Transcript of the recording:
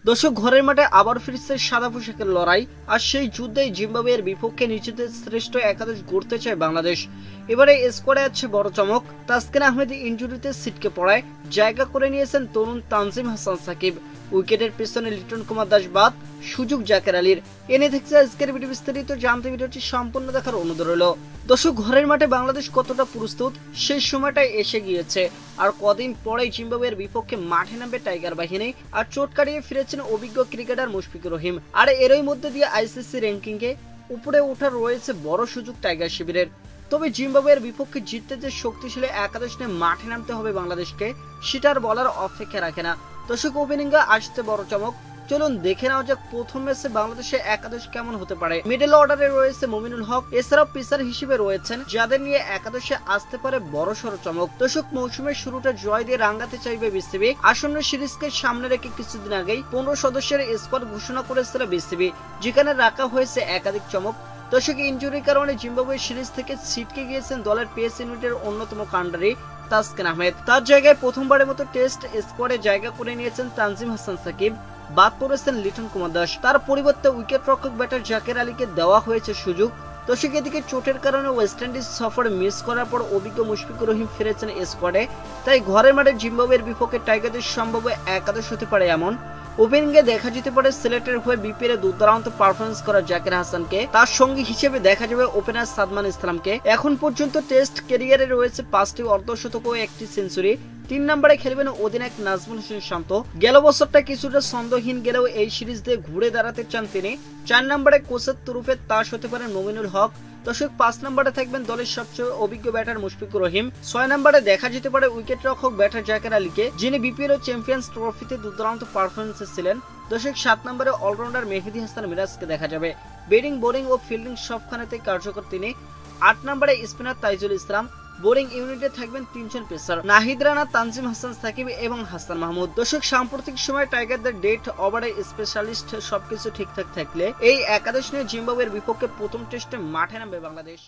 দর্শক, ঘরের মাঠে আবার ফিরছে সাদা পোশাকের লড়াই। আর সেই যুদ্ধে জিম্বাবুয়ের বিপক্ষে নিজেদের শ্রেষ্ঠ একাদশ গড়তে চায় বাংলাদেশ। এবারে স্কোয়াডে আছে বড় চমক। তাসকিন আহমেদ ইনজুরিতে ছিটকে পড়ায় জায়গা করে নিয়েছেন তরুণ তানজিম হাসান সাকিব। উইকেটের পেছনে লিটন কুমার দাস বাদ, সুযোগ জাকের আলীর। এনে দেখছে আজকের ভিডিও বিস্তারিত জানতে ভিডিওটি সম্পূর্ণ দেখার অনুরোধ রইল। দর্শক, ঘরের মাঠে বাংলাদেশ কতটা প্রস্তুত সেই সময়টাই এসে গিয়েছে। আর কদিন পরেই জিম্বাবুয়ের বিপক্ষে মাঠে নামবে টাইগার বাহিনী। আর চোট কাটিয়ে ফিরেছেন অভিজ্ঞ ক্রিকেটার মুশফিকুর রহিম। আর এরই মধ্যে দিয়ে আইসিসি র্যাঙ্কিংয়ে উপরে ওঠার রয়েছে বড় সুযোগ টাইগার শিবিরের। তবে জিম্বাবুয়ের বিপক্ষে জিততে যে শক্তিশালী একাদশ নিয়ে মাঠে নামতে হবে বাংলাদেশকে, সেটার বলার অপেক্ষা রাখে না। দর্শক, ওপেনিংয়ে আসতে বড় চমক। চলুন দেখে নেওয়া যাক প্রথম ম্যাচে বাংলাদেশের একাদশ কেমন হতে পারে। মিডল অর্ডারে রয়েছে মুমিনুল হক, এছাড়াও পেসার হিসেবে রয়েছেন যাদের নিয়ে একাদশে আসতে পারে বড় সড় চমক। দর্শক, মৌসুমের শুরুটা জয় দিয়ে রাঙ্গাতে চাইবে বিসিবি। আসন্ন সিরিজকে সামনে রেখে কিছুদিন আগেই 15 সদস্যের স্কোয়াড ঘোষণা করেছিল বিসিবি, যেখানে রাখা হয়েছে একাধিক চমক। দর্শক, ইনজুরির কারণে জিম্বাবুয়ে সিরিজ থেকে ছিটকে গিয়েছেন দলের পেস ইউনিটের অন্যতম কান্ডারি তাসকিন আহমেদ। তার জায়গায় প্রথমবারের মতো টেস্ট স্কোয়াডে জায়গা করে নিয়েছেন তানজিম হাসান সাকিব। বাদ পড়েছেন লিটন কুমার দাস। তার পরিবর্তে উইকেট রক্ষক ব্যাটার জাকের আলীকে দেওয়া হয়েছে সুযোগ। দর্শক, এদিকে চোটের কারণে ওয়েস্ট ইন্ডিজ সফরে মিস করার পর অভিজ্ঞ মুশফিকুর রহিম ফিরেছেন স্কোয়াডে। তাই ঘরের মাঠে জিম্বাবুয়ের বিপক্ষে টাইগারদের সম্ভাব্য একাদশ হতে পারে এমন। ওপেনিংয়ে দেখা যেতে পারে সিলেটের হয়ে বিপিএল এ দুর্দান্ত পারফরমেন্স করা জাকির হাসানকে। তার সঙ্গী হিসেবে দেখা যাবে ওপেনার সাদমান ইসলামকে। এখন পর্যন্ত টেস্ট ক্যারিয়ারে রয়েছে 5টি অর্ধশতক ও 1টি সেঞ্চুরি। 3 নম্বরে খেলবেন অধিনায়ক নাজমুল হোসেন শান্ত। গেল বছরটা কিছুটা সন্দেহহীন গেলেও এই সিরিজ দিয়ে ঘুরে দাঁড়াতে চান তিনি। 4 নম্বরে কোচের তরফে তাস হতে পারেন মুমিনুল হক। দর্শক, 5 নম্বরে থাকবেন দলের সবচেয়ে অভিজ্ঞ ব্যাটার মুশফিকুর রহিম। 6 নম্বরে দেখা যেতে পারে উইকেট রক্ষক ব্যাটার জাকের আলীকে, যিনি বিপিএল ও চ্যাম্পিয়ন্স ট্রফিতে দুর্দান্ত পারফরমেন্সে ছিলেন। দর্শক, 7 নম্বরে অলরাউন্ডার মেহেদী হাসান মিরাজকে দেখা যাবে। ব্যাটিং, বোলিং ও ফিল্ডিং সবখানেতে কার্যকর তিনি। 8 নম্বরে স্পিনার তাইজুল ইসলাম। বোলিং ইউনিটে থাকবেন 3 জন পেসার, নাহিদ রানা, তানজিম হাসান সাকিব এবং হাসান মাহমুদ। দর্শক, সাম্প্রতিক সময় টাইগারদের ডেট ওভারে স্পেশালিস্ট সবকিছু ঠিকঠাক থাকলে এই একাদশ নিয়ে জিম্বাবুয়ের বিপক্ষে প্রথম টেস্টে মাঠে নামবে বাংলাদেশ।